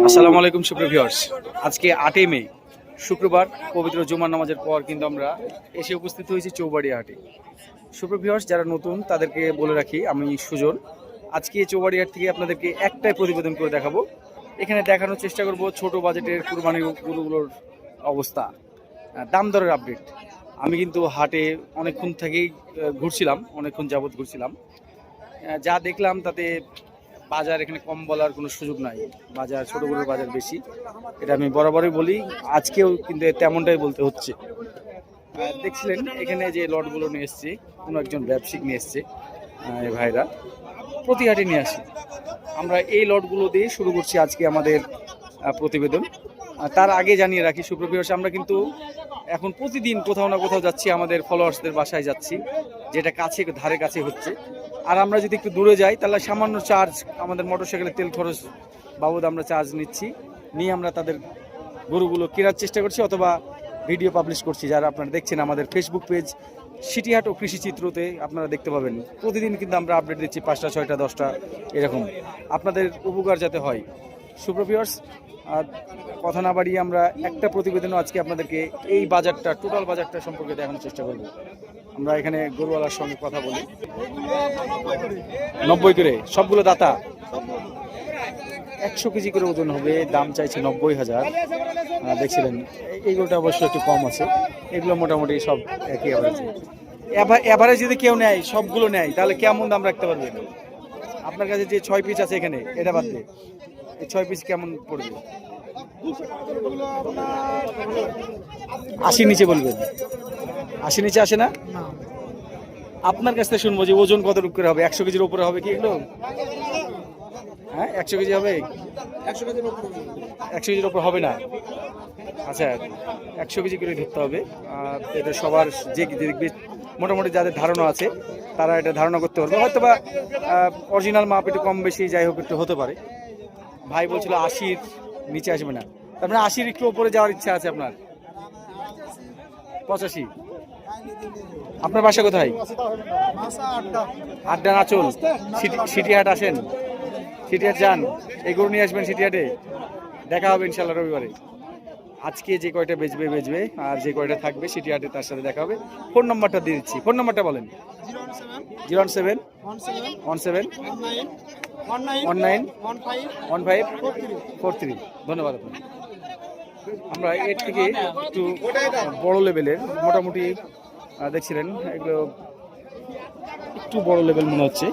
আসসালামু আলাইকুম সুপ্রিয় ভিউয়ার্স, আজকে 8 মে শুক্রবার পবিত্র জুমার নামাজের পর কিন্তু আমরা এসে উপস্থিত হয়েছি চৌবাড়িয়া হাটে। সুপ্রিয় ভিউয়ার্স, যারা নতুন তাদেরকে বলে রাখি, আমি সুজন। আজকে চৌবাড়িয়া হাট থেকে আপনাদেরকে একটাই প্রতিবেদন করে দেখাবো। এখানে দেখানোর চেষ্টা করব ছোট বাজেটের কুরবানির গরুগুলোর অবস্থা, দাম দরের আপডেট। আমি কিন্তু হাটে অনেকক্ষণ থেকেই ঘুরছিলাম, অনেকক্ষণ যাবত ঘুরছিলাম। যা দেখলাম তাতে বাজার এখানে কম বলার কোনো সুযোগ নাই। বাজার ছোট গরুর বাজার বেশি, এটা আমি বরাবরই বলি, আজকেও কিন্তু তেমনটাই বলতে হচ্ছে। দেখছিলেন এখানে যে লটগুলো নিয়ে এসছে, কোনো একজন ব্যবসায়িক নিয়ে এসছে। এই ভাইরা প্রতি হাটে নিয়ে আসে। আমরা এই লটগুলো দিয়ে শুরু করছি আজকে আমাদের প্রতিবেদন। তার আগে জানিয়ে রাখি সুপ্রিয় ভিউয়ার্স, আমরা কিন্তু এখন প্রতিদিন কোথাও না কোথাও যাচ্ছি, আমাদের ফলোয়ার্সদের বাসায় যাচ্ছি, যেটা কাছে ধারে কাছে হচ্ছে। আর আমরা যদি একটু দূরে যাই তাহলে সামান্য চার্জ, আমাদের মোটরসাইকেলের তেল খরচ বাবদ আমরা চার্জ নিয়ে আমরা তাদের গরুগুলো কেনার চেষ্টা করছি অথবা ভিডিও পাবলিশ করছি। যারা আপনারা দেখছেন আমাদের ফেসবুক পেজ সিটিহাট ও কৃষিচিত্রতে আপনারা দেখতে পাবেন। প্রতিদিন কিন্তু আমরা আপডেট দিচ্ছি 5টা 6টা 10টা এরকম, আপনাদের উপকার যাতে হয়। সুপ্রিয় ভিউয়ার্স, আর কথা না বাড়িয়ে আমরা একটা প্রতিবেদনও আজকে আপনাদেরকে এই বাজারটা, টোটাল বাজারটা সম্পর্কে দেখানোর চেষ্টা করব। আমরা এখানে গরুওয়ালার সঙ্গে কথা বলি। 90 করে সবগুলো দাতা, 100 কেজি করে ওজন হবে, দাম চাইছে 90,000। দেখছিলেন এই গরুটা অবশ্য একটু কম আছে, এগুলো মোটামুটি সব একই অ্যাভারেজে। এভারেজ যদি কেউ নেয়, সবগুলো নেয়, তাহলে কেমন দাম রাখতে পারবেন? আপনার কাছে যে 6 পিস আছে এখানে, এটা বাদ দিয়ে এই 6 পিস কেমন পড়বে? 80 নিচে বলবেন? 80 নিচে আসে না? আপনার কাছ থেকে শুনবো যে ওজন কতটুকু করে হবে? 100 কেজির উপরে হবে কি এগুলো? হ্যাঁ, 100 কেজি হবে? 100 কেজির উপর হবে না? আচ্ছা, 100 কেজি করে ধরতে হবে। এটা সবার যে দেখবে, মোটামুটি যাদের ধারণা আছে তারা এটা ধারণা করতে পারবে। হয়তো বা অরিজিনাল মাপ একটু কম বেশি যাই হোক একটু হতে পারে। ভাই বলছিল 80-র নিচে আসবে না, তার মানে 80-র একটু উপরে যাওয়ার ইচ্ছা আছে আপনার? 85? আপনার বাসা কোথায়? আড্ডা নাচল, সিটিহাট আসেন, সিটিহাট যান, এই গরু নিয়ে আসবেন সিটিহাটে, দেখা হবে ইনশাল্লাহ রবিবারে। আজকে যে কয়টা বেচবে আর যে কয়টা থাকবে সিটিহাটে তার সাথে দেখা হবে। ফোন নাম্বারটা দিয়ে দিচ্ছি, ফোন নাম্বারটা বলেন। 017-19-15-43। ধন্যবাদ আপনার। আমরা এর থেকে একটু বড় লেভেলের, মোটামুটি দেখছিলেন এগুলো একটু বড় লেভেল মনে হচ্ছে,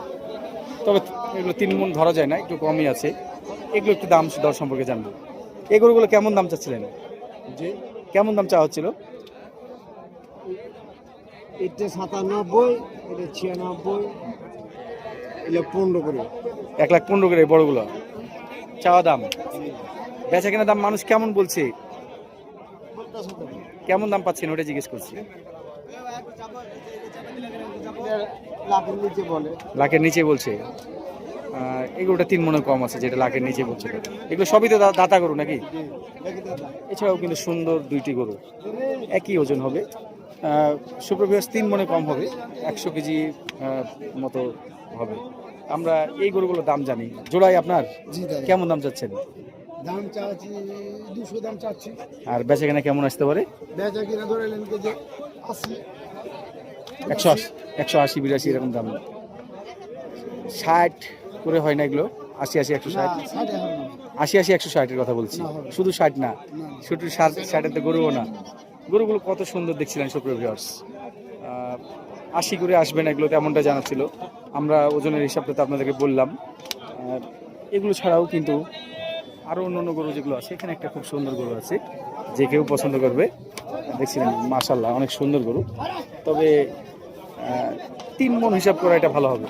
তবে এগুলো 3 মণ ধরা যায় না, একটু কমই আছে। এগুলো একটু দাম দর সম্পর্কে জানবো। এই গরুগুলো কেমন দাম চাচ্ছিলেন? যে কেমন দাম চাওয়া হচ্ছিল? এটা 97, এটা 96, এটা 15 করে। 1,15,000 করে বড়গুলো চাওয়া দাম। বেচা কেনা দাম মানুষ কেমন বলছে? কেমন দাম পাচ্ছেন ওটা জিজ্ঞেস করছি। লাখের নিচে বলছে। এগুলোটা 3 মণের কম আছে, যেটা লাখের নিচে বলছে। এগুলো সবই তো দাতা গরু নাকি? এছাড়াও কিন্তু সুন্দর 2টি গরু, একই ওজন হবে। সুপ্রিয় ভিউয়ার্স, 3 মণে কম হবে, 100 কেজি মতো হবে। আমরা এই গরুগুলোর দাম জানি। জোড়াই আপনার কেমন দাম চাচ্ছেন? দাম চাচ্ছি 200 দাম চাচ্ছি। আর বেচা কেনা কেমন আসতে পারে? বেচা কিনা ধরেলেন যে 80, 180, 82 এরকম দাম। 60 করে হয় না এগুলো? 80, 160, 80, 160-এর কথা বলছি, শুধু 60 না, শুধু 60-এর তো গরুও না। গরুগুলো কত সুন্দর দেখছিলেন সুপ্রিয় ভিউয়ার্স। 80 করে আসবে না এগুলো, তেমনটা জানা ছিল। আমরা ওজনের হিসাবটা তো আপনাদেরকে বললাম। এগুলো ছাড়াও কিন্তু আরও অন্য গরু যেগুলো আছে, এখানে একটা খুব সুন্দর গরু আছে, যে কেউ পছন্দ করবে। দেখছিলেন মাশাআল্লাহ, অনেক সুন্দর গরু, তবে 3 মণ হিসাব করা এটা ভালো হবে।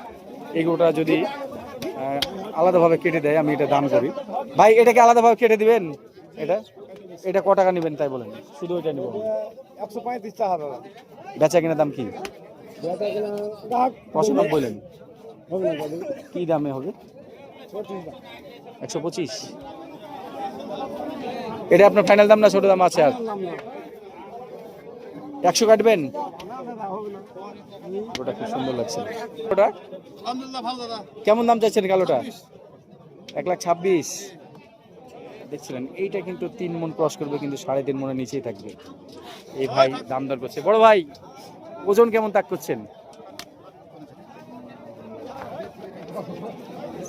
এই গরুটা যদি আলাদাভাবে কেটে দেয়, আমি এটা দাম করি। ভাই, এটাকে আলাদাভাবে কেটে দিবেন? এটা ক টাকা নেবেন তাই বলেন? শুধু ওইটা নেব। 135 টাকা দাদা। বেচা কিনা দাম কি? বেচা কিনা 95 বললেন, কি দামে হবে? 125। এটা আপনার ফাইনাল দাম না ছোট দাম আছে? আর 100 কাটবেন? ওটা খুব সুন্দর লাগছে। ওটা কেমন দাম চাইছেন কালোটা? 1,26,000। দেখছিলেন এইটা কিন্তু 3 মণ ক্রস করবে, কিন্তু 3.5 মণের নিচেই থাকবে। এই ভাই দাম দর করছে। বড় ভাই ওজন কেমন তাক করছেন?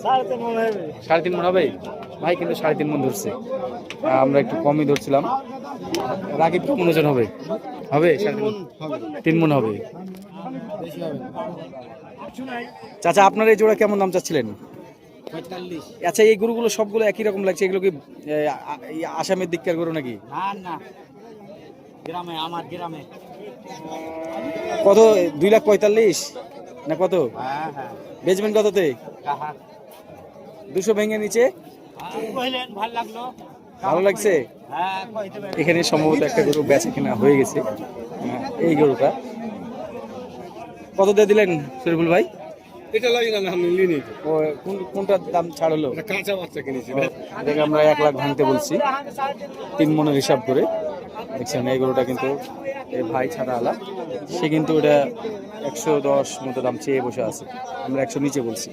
3.5 মণ হবে। ভাই কিন্তু 3.5 মণ ধরছে, আমরা একটু কমই ধরছিলাম। রাকিব কেমন ওজন হবে? হবে 3 মণ হবে। চাচা আপনার এই জোড়া কেমন দাম চাচ্ছিলেন? 45। আচ্ছা এই গরুগুলো সবগুলো একই রকম লাগছে, এগুলো কি আসামের দিককার গরু নাকি? না না, গ্রামে, আমার গ্রামে। কত 2,45,000 না কত? হ্যাঁ হ্যাঁ। বেচবেন কততে? কাহার 200 ভেঙে নিচে? কইলেন ভালো লাগলো। ভালো লাগছে। হ্যাঁ কইতে পারি। এখানে সম্ভবত একটা গরু বেচা কেনা হয়ে গেছে। এই গরুটা কত দিয়ে দিলেন শরীফুল ভাই? এটা লাগে না, আমি নিয়ে ও কোনটার দাম ছাড় হলো? কাঁচা বাচ্চা কিনেছি। এটাকে আমরা 1 লাখ ভাঙতে বলছি 3 মণের হিসাব করে। দেখছেন এই গরুটা কিন্তু এই ভাই ছাড়াওয়ালা, সে কিন্তু এটা 110 মতো দাম চেয়ে বসে আছে, আমরা 100 নিচে বলছি।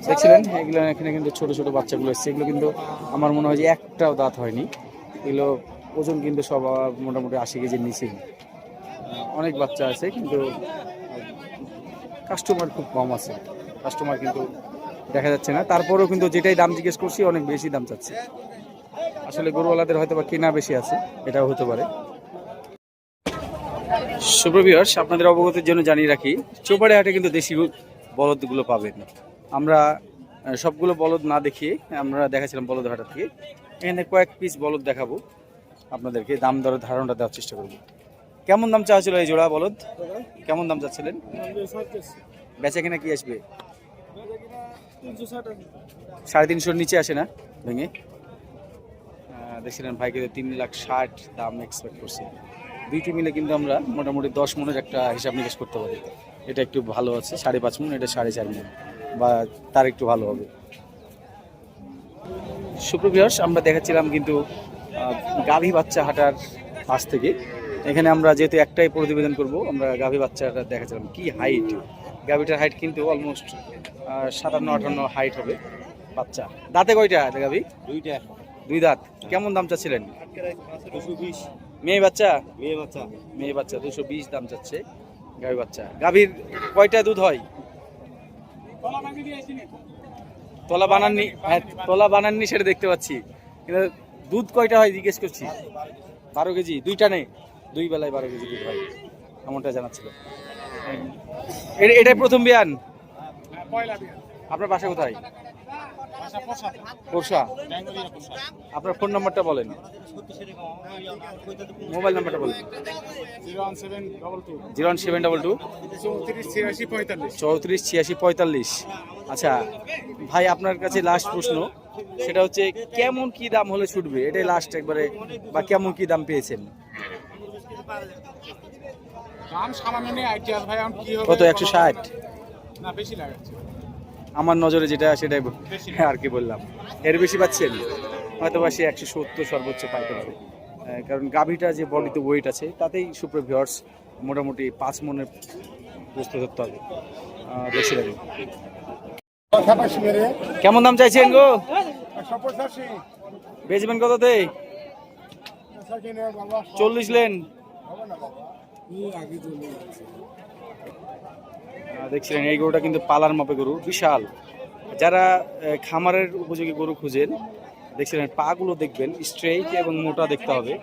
দেখছিলেন এগুলো এখানে কিন্তু ছোট ছোট বাচ্চাগুলো এসছে, এগুলো কিন্তু আমার মনে হয় যে একটাও দাঁত হয়নি। এগুলো ওজন কিন্তু সব মোটামুটি 80 কেজির নিচেই। অনেক বাচ্চা আছে কিন্তু কাস্টমার খুব কম আছে, কাস্টমার কিন্তু দেখা যাচ্ছে না। তারপরেও কিন্তু যেটাই দাম জিজ্ঞেস করছি অনেক বেশি দাম চাচ্ছে। আসলে গরুওয়ালাদের হয়তো বা কেনা বেশি আছে, এটাও হতে পারে। সুপ্রভিয়ার্স আপনাদের অবগতির জন্য জানিয়ে রাখি, চৌবাড়ি হাটে কিন্তু দেশি বলদগুলো পাবেন। আমরা সবগুলো বলদ না দেখিয়ে আমরা দেখাচ্ছিলাম বলদ হাটা থেকে। এখানে কয়েক পিস বলদ দেখাবো আপনাদেরকে, দাম দরের ধারণাটা দেওয়ার চেষ্টা করব। কেমন দাম চাওয়া ছিল এই জোড়া বলদ? কেমন দাম চাচ্ছিলেন? বেচা কিনা কি আসবে? 350 নিচে আসে না ভেঙে? দেখছিলেন ভাইকে 3,60,000 দাম এক্সপেক্ট করছি। দুইটি মিলে কিন্তু আমরা মোটামুটি 10 মণের একটা হিসাব নিকাশ করতে পারি। এটা একটু ভালো আছে 5.5 মণ, এটা 4.5 মণ বা তার একটু ভালো হবে। সুপ্রভিয়ার্স আমরা দেখাচ্ছিলাম কিন্তু গাভী বাচ্চা হাটার পাশ থেকে। এখানে আমরা যেহেতু একটাই প্রতিবেদন করব, আমরা গাভী বাচ্চাটা দেখাচ্ছিলাম কি হাইট। গাভীটার হাইট কিন্তু অলমোস্ট 57-58 হাইট হবে বাচ্চা। দাঁতে কয়টা গাভী? দুইটা। 2 দাঁত। কেমন দাম চাচ্ছিলেন? 220। মেয়ে বাচ্চা? মেয়ে বাচ্চা। মেয়ে বাচ্চা 220 দাম চাচ্ছে গাভী বাচ্চা। গাভীর কয়টা দুধ হয়? তলা বানাননি, হ্যাঁ তলা বানাননি সেটা দেখতে পাচ্ছি, কিন্তু দুধ কয়টা হয় জিজ্ঞেস করছি। 12 কেজি। দুইটা নেই, 2 বেলায় 12 কেজি দুধ হয় এমনটা জানাচ্ছিল। এটাই প্রথম বিয়ান? আপনার বাসা কোথায়? পোরশা। আপনার ফোন নাম্বারটা বলেন, মোবাইল নাম্বারটা বলেন। 01722 348645। আচ্ছা ভাই আপনার কাছে লাস্ট প্রশ্ন, সেটা হচ্ছে কেমন কি দাম হলে ছুটবে এটাই লাস্ট একবারে, বা কেমন কি দাম পেয়েছেন? কত? 160? না বেশি লাগাচ্ছে আমার নজরে যেটা সেটাই আর কি বললাম। এর বেশি পাচ্ছেন হয়তো বা সে 170 সর্বোচ্চ পাইতে পারে, কারণ গাভীটা যে বডিতে ওয়েট আছে তাতেই সুপ্র ভিউয়ার্স মোটামুটি 5 মণের বস্তু ধরতে হবে। দেখছিলেন কেমন দাম চাইছেন গো? 185। বেচবেন কততে? 40 লেন। দেখছিলেন এই গরুটা কিন্তু পালার মাপে গরু, বিশাল। যারা খামারের উপযোগী গরু খুঁজেন, দেখছিলেন পাগুলো দেখবেন স্ট্রেইট এবং মোটা দেখতে হবে,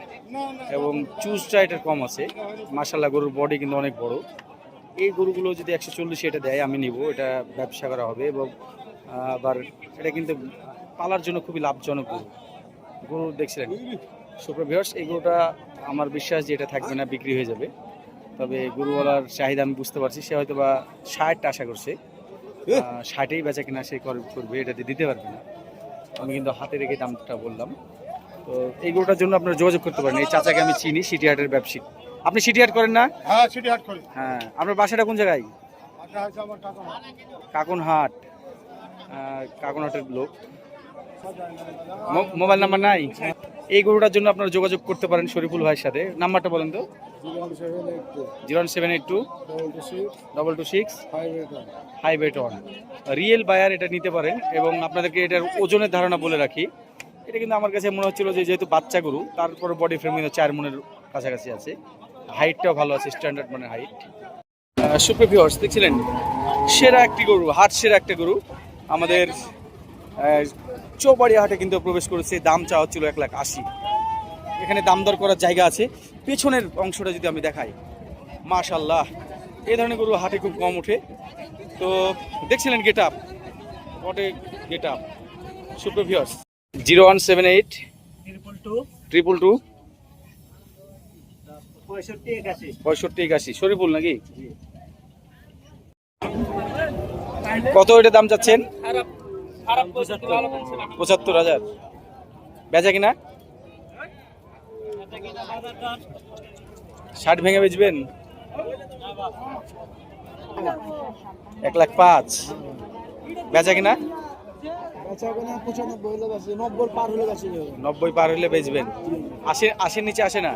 এবং চুজটা এটার কম আছে। মাশাআল্লাহ গরুর বডি কিন্তু অনেক বড়। এই গরুগুলো যদি 140 এটা দেয় আমি নিব, এটা ব্যবসা করা হবে। এবং আবার এটা কিন্তু পালার জন্য খুবই লাভজনক গরু। গরু দেখছিলেন সুপ্র ভিউয়ার্স, এই গরুটা আমার বিশ্বাস যে এটা থাকবে না, বিক্রি হয়ে যাবে। তবে গরুওয়ালার চাহিদা আমি বুঝতে পারছি, সে হয়তো বা 60 আশা করছে, 60এই বেচা কিনা সে করবে, এটাতে দিতে পারবে না। আমি কিন্তু হাতে রেখে দামটা বললাম। তো এই গরুটার জন্য আপনারা যোগাযোগ করতে পারেন। এই চাচাকে আমি চিনি, সিটি হাটের ব্যবসায়ী। আপনি সিটি হাট করেন না? হ্যাঁ সিটি হাট করি। হ্যাঁ, আপনার বাসাটা কোন জায়গায়? আচ্ছা আচ্ছা আমার টাকা কাকনহাট। কাকনহাটের লোক। মোবাইল নাম্বার নাই? এই গরুটার জন্য আপনারা যোগাযোগ করতে পারেন শরীফুল ভাইয়ের সাথে। নাম্বারটা বলেন তো। 0782 226 581। রিয়েল বায়ার এটা নিতে পারেন। এবং আপনাদেরকে এটার ওজনের ধারণা বলে রাখি, এটা কিন্তু আমার কাছে মনে হচ্ছিল যে যেহেতু বাচ্চা গরু, তারপরে বডি ফ্রেম কিন্তু 4 মনের কাছাকাছি আছে, হাইটটাও ভালো আছে, স্ট্যান্ডার্ড মানে হাইট। সুপ্রিয় ভিউয়ার্স, দেখছিলেন সেরা একটি গরু, হাট সেরা একটা গরু আমাদের চৌবাড়িয়া হাটে কিন্তু প্রবেশ করেছে। দাম চাওয়া হচ্ছিল 1,80,000। এখানে দাম দর করার জায়গা আছে। পেছনের অংশটা যদি আমি দেখাই, মাশাআল্লাহ, এই ধরনের গরু হাটে খুব কম ওঠে। তো দেখছিলেন গেট আপ, বটে গেট আপ। সুপ্রিয় ভিউয়ার্স, 0178 222 6581 শরীফুল নাকি? কত এটা দাম চাচ্ছেন? 75,000। বেচা কিনা 60 ভেঙে বেচবেন? 1,05,000। বেচা কিনা 90 পার হলে বেচবেন। 80 নিচে আসে না?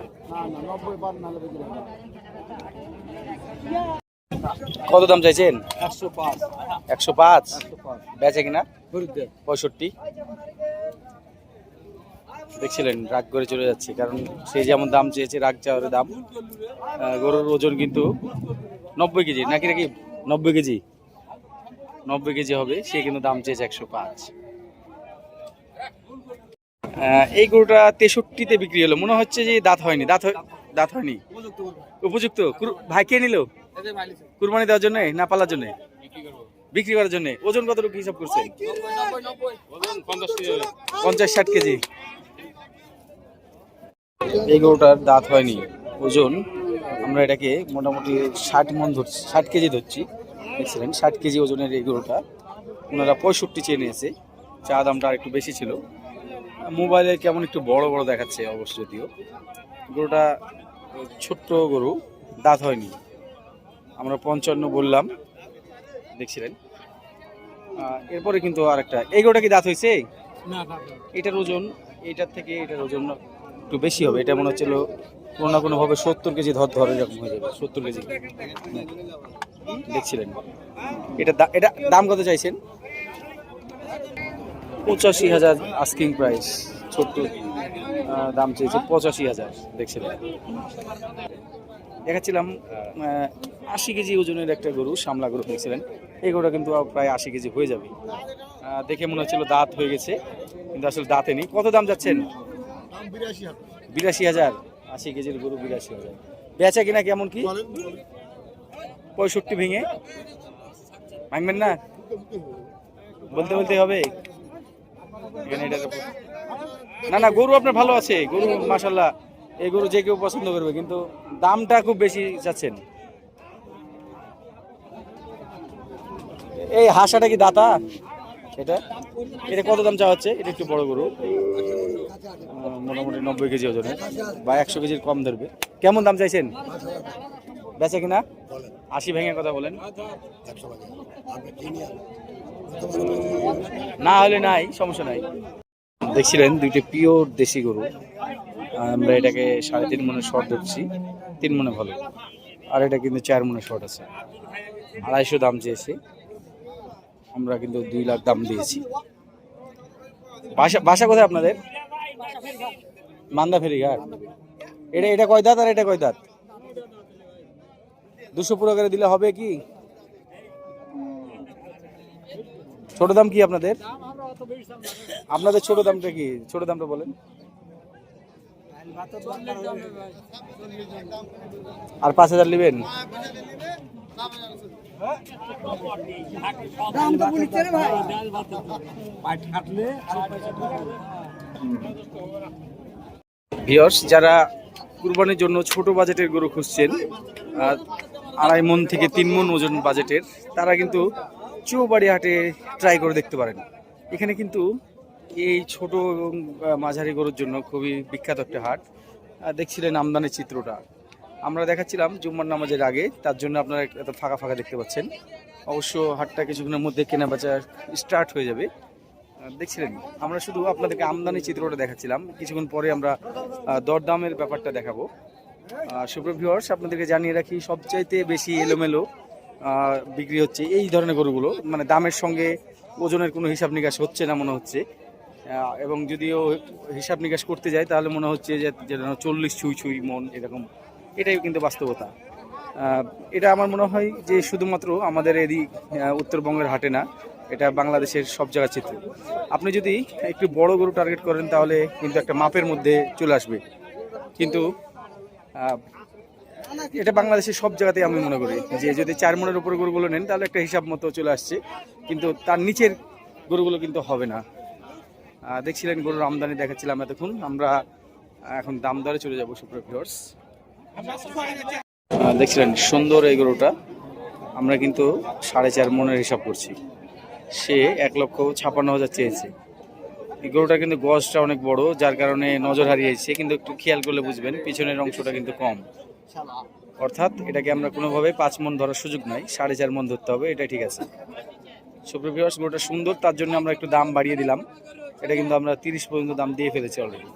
কত দাম চাইছেন? 105। বেচা কিনা 65। দেখছিলেন রাগ করে চলে যাচ্ছে, কারণ সে যেমন দাম চেয়েছে, রাগ চাওয়ার দাম। গরুর ওজন কিন্তু 90 কেজি নাকি 90 কেজি, 90 কেজি হবে। সে কিন্তু দাম চেয়েছে 105। এই গরুটা 63-তে বিক্রি হলো, মনে হচ্ছে যে দাঁত হয়নি। দাঁত হয়নি, উপযুক্ত। ভাই কে নিল? কুরবানি দেওয়ার জন্য না পালার জন্য? বিক্রি করার জন্য। ওজন কতটুকু হিসাব করছে? 50-60 কেজি। এই গরুটার দাঁত হয়নি, ওজন আমরা এটাকে মোটামুটি 60 মণ ধরছি, 60 কেজি ধরছি। দেখছিলেন 60 কেজি ওজনের এই গরুটা ওনারা 65 চেয়ে নিয়েছে। চা দামটা আর একটু বেশি ছিল। মোবাইলে কেমন একটু বড় বড় দেখাচ্ছে অবশ্য, যদিও গরুটা ছোট্ট গরু, দাঁত হয়নি। আমরা 55 বললাম, দেখছিলেন। এরপরে কিন্তু আরেকটা, এই গরুটা কি দাঁত হয়েছে? এটার ওজন এটার থেকে এটার ওজন একটু বেশি হবে। এটা মনে হচ্ছিল কোনো না কোনোভাবে 70 কেজি ধরে এরকম হয়ে যাবে, 70 কেজি। দেখছিলেন এটা দাম কত চাইছেন? 85,000 আস্কিং প্রাইস। ছোট্ট দাম চেয়েছে 85,000। দেখছিলেন দেখাচ্ছিলাম 80 কেজি ওজনের একটা গরু, সামলা গরু। দেখছিলেন এই গরুটা কিন্তু প্রায় 80 কেজি হয়ে যাবে। দেখে মনে হচ্ছিল দাঁত হয়ে গেছে, কিন্তু আসলে দাঁতে নেই। কত দাম যাচ্ছেন? 82,000। 80 কেজির গরু 82,000। বেচা কিনা কেমন কি? 65 ভেঙে ভাঙবেন না? বলতে হবে এখানে। এটা না গরু আপনার ভালো আছে, গরু মাশাআল্লাহ, এই গরু যে কেউ পছন্দ করবে, কিন্তু দামটা খুব বেশি চাচ্ছেন। এই হাঁসাটা কি দাতা? এটা কত দাম চাওয়া হচ্ছে? এটা একটু বড় গরু, মোটামুটি 90 কেজি ওজনের বা 100 কেজির কম ধরবে। কেমন দাম চাইছেন? বেচা কিনা 80 ভেঙে কথা বলেন, না হলে নাই, সমস্যা নাই। দেখছিলেন দুইটা পিওর দেশি গরু। আমরা এটাকে 3.5 মনের শর্ট ধরছি, 3 মনে ভালো, আর এটা কিন্তু 4 মনের শর্ট আছে। 250 দাম চেয়েছে, আমরা কিন্তু 2 লাখ দাম দিয়েছি। বাসা কোথায় আপনাদের? মান্দা ফেরিঘাট। এটা কয় দাঁত আর এটা কয় দাঁত? 200 পুরো করে দিলে হবে কি? ছোট দাম কি আপনাদের? ছোট দামটা কি? ছোট দামটা বলেন। আর 5,000 নেবেন? ভিউয়ার্স, যারা কুরবানির জন্য ছোট বাজেটের গরু খুঁজছেন, 2.5 মণ থেকে 3 মণ ওজন বাজেটের, তারা কিন্তু চৌবাড়িয়া হাটে ট্রাই করে দেখতে পারেন। এখানে কিন্তু এই ছোট এবং মাঝারি গরুর জন্য খুবই বিখ্যাত একটা হাট। দেখছিলেন আমদানির চিত্রটা আমরা দেখাচ্ছিলাম জুম্মার নামাজের আগে, তার জন্য আপনারা এত ফাঁকা ফাঁকা দেখতে পাচ্ছেন। অবশ্য হাটটা কিছুক্ষণের মধ্যে কেনা বেচা স্টার্ট হয়ে যাবে। দেখছিলেন আমরা শুধু আপনাদেরকে আমদানি চিত্রটা দেখাচ্ছিলাম, কিছুক্ষণ পরে আমরা দরদামের ব্যাপারটা দেখাবো। সুপ্রিয় ভিউয়ার্স, আপনাদেরকে জানিয়ে রাখি, সবচাইতে বেশি এলোমেলো বিক্রি হচ্ছে এই ধরনের গরুগুলো, মানে দামের সঙ্গে ওজনের কোনো হিসাব নিকাশ হচ্ছে না মনে হচ্ছে। এবং যদিও হিসাব নিকাশ করতে যাই তাহলে মনে হচ্ছে যে যেন 40 ছুঁই মন এরকম, এটাই কিন্তু বাস্তবতা। এটা আমার মনে হয় যে শুধুমাত্র আমাদের এদিক উত্তরবঙ্গের হাটে না, এটা বাংলাদেশের সব জায়গার চিত্র। আপনি যদি একটু বড় গরু টার্গেট করেন তাহলে কিন্তু একটা মাপের মধ্যে চলে আসবে, কিন্তু এটা বাংলাদেশের সব জায়গাতেই আমি মনে করি যে যদি 4 মনের উপরে গরুগুলো নেন তাহলে একটা হিসাব মতো চলে আসছে, কিন্তু তার নিচের গরুগুলো কিন্তু হবে না। দেখছিলেন গরুর আমদানি দেখাচ্ছিলাম এতক্ষণ, আমরা এখন দাম দরে চলে যাবো সুপ্রিয় ভিউয়ার্স। দেখছিলেন সুন্দর এই গরুটা, আমরা কিন্তু 4.5 মনের হিসাব করছি, সে 1,56,000 চেয়েছে। এই গরুটা কিন্তু গজটা অনেক বড়, যার কারণে নজর হারিয়েছে, কিন্তু একটু খেয়াল করলে বুঝবেন পিছনের অংশটা কিন্তু কম, অর্থাৎ এটাকে আমরা কোনোভাবে 5 মন ধরার সুযোগ নাই, 4.5 মন ধরতে হবে, এটা ঠিক আছে। সুপ্রিয় ভিউয়ার্স, গরুটা সুন্দর, তার জন্য আমরা একটু দাম বাড়িয়ে দিলাম। এটা কিন্তু আমরা 30 পর্যন্ত দাম দিয়ে ফেলেছি অলরেডি।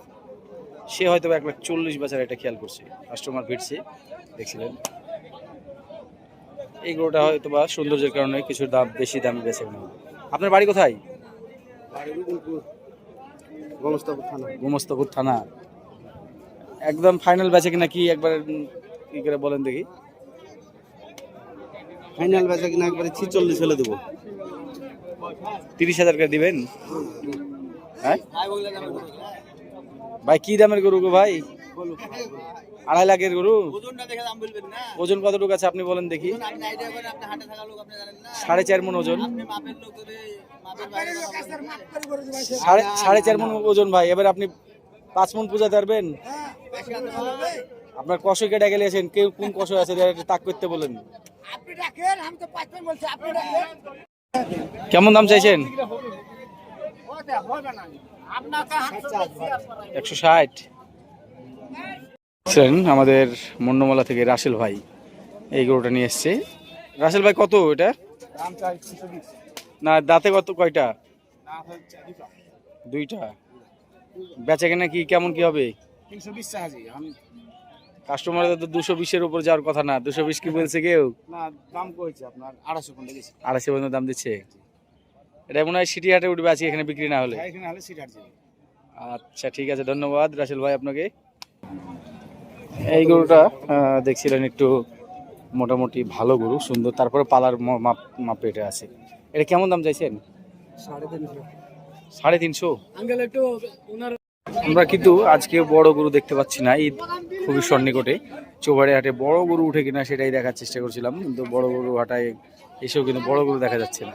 সে হয়তো 1,40,000 বেচার, এটা খেয়াল করছে, কাস্টমার ফিরছে। দেখছিলেন এই গরুটা হয়তো বা সৌন্দর্যের কারণে কিছু দাম বেশি দামে বেচে না। আপনার বাড়ি কোথায়? গোমস্তাপুর থানা। একদম ফাইনাল বেচে কিনা কি একবার কি করে বলেন দেখি? ফাইনাল বেচা কিনা একবারে 46 হলে দেবো। 30,000 করে দিবেন? হ্যাঁ ভাই, কি দামের গরু গো ভাই? 2.5 লাখের গরু। ওজন কতটুকু আছে আপনি বলেন দেখি? 4.5 মন ওজন। 4.5 মন ওজন ভাই, এবার আপনি 5 মন পূজাতে পারবেন? আপনার কষই কেটে গেলেছেন, কেউ কোন কষই আছে তাক করতে বলেন। কেমন দাম চাইছেন? 160। আমাদের মন্নমালা থেকে রাসেল ভাই এই গরুটা নিয়ে এসছে। রাসেল ভাই, কত এটা? না, দাঁতে কত, কয়টা? দুইটা। বেচা কেনা কি কেমন কি হবে? 320 টাকা জি। কাস্টমার তো 220-এর উপর যাওয়ার কথা না, 220 কি বলছে কেউ? না, দাম কইছে আপনার 250 পর্যন্ত গেছে। 250 পর্যন্ত দাম দিচ্ছে। এটা মনে হয় সিটি হাটে উঠবে আজকে, এখানে বিক্রি না হলে। এখানে হলে সিট আছে। আচ্ছা ঠিক আছে, ধন্যবাদ রাসেল ভাই আপনাকে। এই গরুটা দেখছিলেন একটু মোটামুটি ভালো গরু, সুন্দর, তারপরে পালার মাপে এটা আছে। এটা কেমন দাম চাইছেন? 350। আমরা কিন্তু আজকে বড় গরু দেখতে পাচ্ছি না, ঈদ খুবই সন্নিকটে, চৌবাড়ি হাটে বড় গরু উঠে কিনা সেটাই দেখার চেষ্টা করছিলাম, কিন্তু বড় গরু হাটায় এসেও কিন্তু বড় গরু দেখা যাচ্ছে না।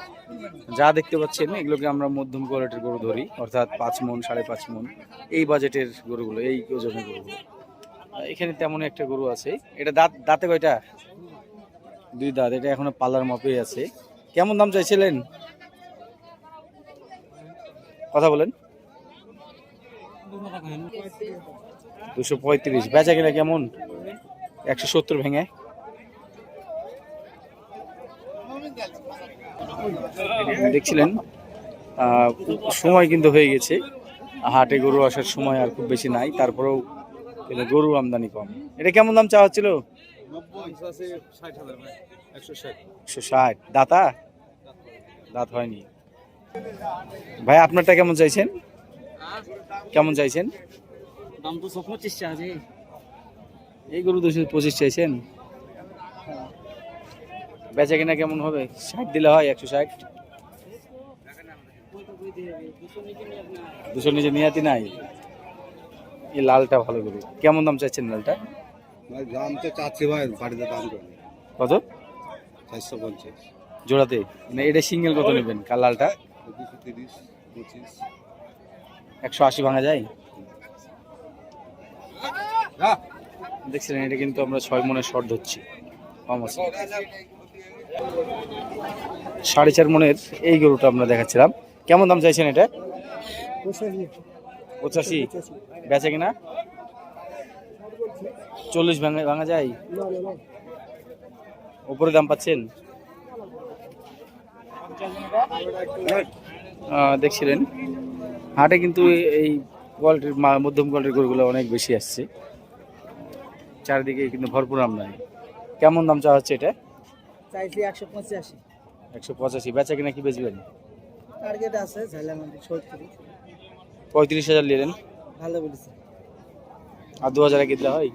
যা দেখতে পাচ্ছেন এগুলোকে আমরা মধ্যম কোয়ালিটির গরু ধরি, অর্থাৎ 5 মন 5.5 মন এই বাজেটের গরুগুলো, এই ওজনের গরুগুলো। এখানে তেমন একটা গরু আছে, এটা দাঁতে কয়টা? 2 দাঁত, এটা এখনো পালার মাপেই আছে। কেমন দাম চাইছিলেন? কথা বলেন। 235। বেচা কিনা কেমন? 170 ভেঙে। দেখছিলেন সময় কিন্তু হয়ে গেছে, হাটে গরু আসার সময় আর খুব বেশি নাই, তারপরেও গরু আমদানি কম। এটা কেমন দাম চাওয়া হচ্ছিল? 160। দাতা? দাঁত হয়নি। ভাই আপনারটা কেমন চাইছেন? কেমন চাইছেন? দাম তো 25 টাকা জি। এই গরু 225 চাইছেন। বেচা কিনা কেমন হবে? 60 দিলে হয়? 160। 200 নিচে নিয়াতি নাই। এই লালটা ভালো গরু, কেমন দাম চাইছেন লালটা? ভাই দাম তো চাচ্ছি ভাই, বাড়িতে দাম কত? 450 জোড়াতে? মানে এটা সিঙ্গেল কত নেবেন? কাল লালটা 230 25 180 ভাঙা যায়। দেখছিলেন এটা কিন্তু আমরা 6 মনের শর্ট ধরছি, কম আছে। 4.5 মনের এই গরুটা আমরা দেখাচ্ছিলাম। কেমন দাম চাইছেন এটা? 85। বেচা কিনা 40 ভাঙা যায়? উপরে দাম পাচ্ছেন? দেখছিলেন হাটে কিন্তু এই কোয়ালিটির মধ্যম কোয়ালিটির গরুগুলো অনেক বেশি আসছে, চারিদিকে কিন্তু ভরপুর আমদানি। কেমন দাম চাওয়া হচ্ছে এটা? চাইছি 185। 185। বেচা কিনা কি বেচবেন? টার্গেট আছে ঝাইলাম 70। 35,000 নিলেন, ভালো বলেছেন, আর 2,000 আগে দিলে হয়।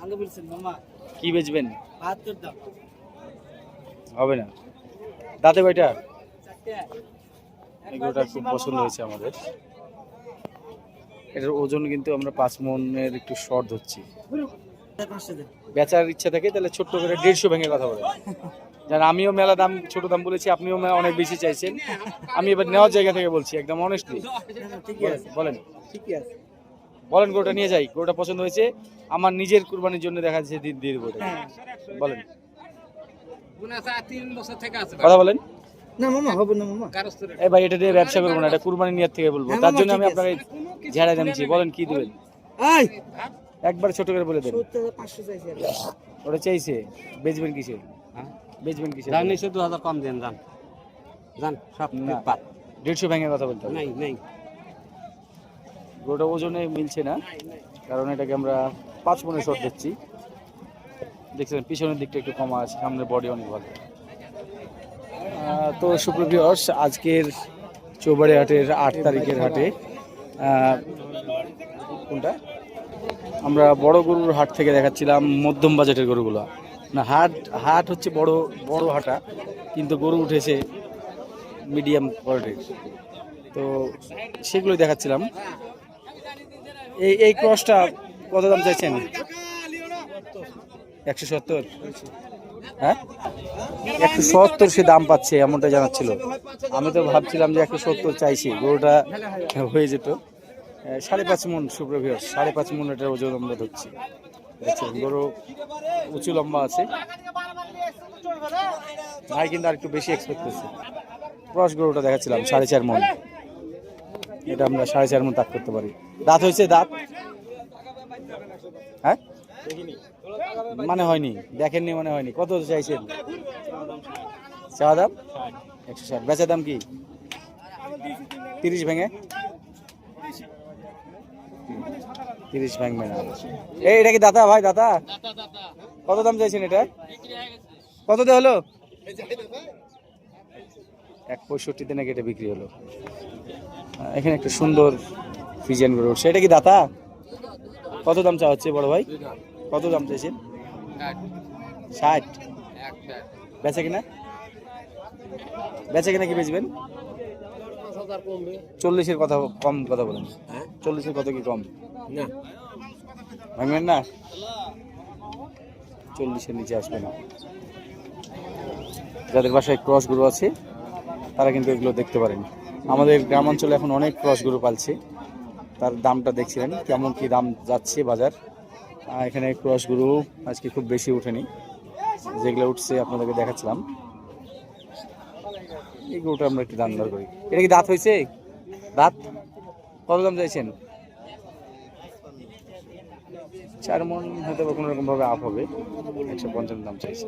ভালো বলেছেন মামা। কি বেচবেন? 72 দাম। হবে না। দাঁতে কয়টা? চারটে। এগুলোটা খুব পছন্দ হয়েছে আমাদের। এটার ওজন কিন্তু আমরা 5 মনের একটু শর্ট ধরছি। 500 দেন। বেচার ইচ্ছা থাকে তাহলে ছোট্ট করে 150 ভেঙে কথা বলেন। যেন আমিও মেলা দাম ছোট দাম বলেছি, আপনিও অনেক বেশি চাইছেন। আমি এবার নেওয়ার জায়গা থেকে বলছি একদম অনেস্টলি। না, না, ঠিকই আছে, বলেন ঠিকই আছে। বলেন গরুটা নিয়ে যাই। গরুটা পছন্দ হয়েছে আমার নিজের কুরবানির জন্য, দেখা যাচ্ছে দিয়ে দেবো এটা। হ্যাঁ। বলেন কথা বলেন। না মামা, হবে না মামা। এই ভাই এটা দিয়ে ব্যবসা করবো না, এটা কুরবানি নিয়ার থেকে বলবো, হ্যাঁ তার মামা, জন্য আমি ঠিক আপনাকে ঝেড়ে জানছি। বলেন কি দিবেন, আই একবার ছোট করে বলে দেন। 70,500 চাইছি আর। ওটা চাইছে, বেচবেন কিসে? বেচবেন কিসে? দাম নিচে 2000 কম দেন, জান জান সব না। পাত 150 ভেঙে কথা বলতে হবে। নাই নাই। গরুটা ওজনে মিলছে না, কারণ এটাকে আমরা 5 মনে শর্ট দিচ্ছি। দেখছেন পিছনের দিকটা একটু কমা আছে, সামনের বডি অনেক ভালো। তো সুপ্রিয় আজকের চৌবাড়ি হাটের 8 তারিখের হাটে কোনটা আমরা বড় গরুর হাট থেকে দেখাচ্ছিলাম মধ্যম বাজেটের গরুগুলো। না, হাট হচ্ছে বড় বড় হাটা, কিন্তু গরু উঠেছে মিডিয়াম কোয়ালিটির, তো সেগুলোই দেখাচ্ছিলাম। এই ক্রসটা কত দাম চাইছেন? 170। হ্যাঁ 170 সে দাম পাচ্ছে এমনটা জানাচ্ছিল। আমি তো ভাবছিলাম যে 170 চাইছি, গরুটা হয়ে যেত 5.5 মন। সুপ্রভিয় 5.5 মন এটার ওজন আমরা ধরছি। দেখছেন গরু উঁচু লম্বা আছে, ভাই কিন্তু আর একটু বেশি এক্সপেক্ট করছি। ক্রস গরুটা দেখাচ্ছিলাম 4.5 মন, এটা আমরা 4.5 মন তাক করতে পারি। দাঁত হয়েছে? দাঁত হ্যাঁ মানে হয়নি, দেখেননি মানে হয়নি। কত চাইছেন? চাওয়া দাম 160, বেচা দাম কি 30 ভেঙে? 30 ভাঙবে না। এটা কি দাতা ভাই? দাতা কত দাম চাইছেন এটা? কত দিয়ে হলো? 165 নাকি এটা বিক্রি হলো। এখানে একটা সুন্দর ফিজিয়ান গরু উঠছে, এটা কি দাতা? কত দাম চাওয়া হচ্ছে বড় ভাই? কত দাম চাইছেন? 60। বেচে কিনা? বেচে কিনা কি বেচবেন? 40-এর কথা কম কথা বলেন। 40-এর কত কি কম? না ভাঙবেন না? 40-এর নিচে আসবে না। যাদের বাসায় ক্রস গরু আছে তারা কিন্তু এগুলো দেখতে পারেন। আমাদের গ্রাম অঞ্চলে এখন অনেক ক্রস গরু পালছে, তার দামটা দেখছিলেন কেমন কি দাম যাচ্ছে বাজার। এখানে ক্রস গরু আজকে খুব বেশি ওঠেনি, যেগুলো উঠছে আপনাদেরকে দেখাচ্ছিলাম। এই গরুটা আমরা একটু দাম দর করি। এটা কি দাঁত হয়েছে? দাঁত কত দাম চাইছেন? 4 মন হয়তো কোনো রকম ভাবে আপ হবে, 150 দাম চাইছে।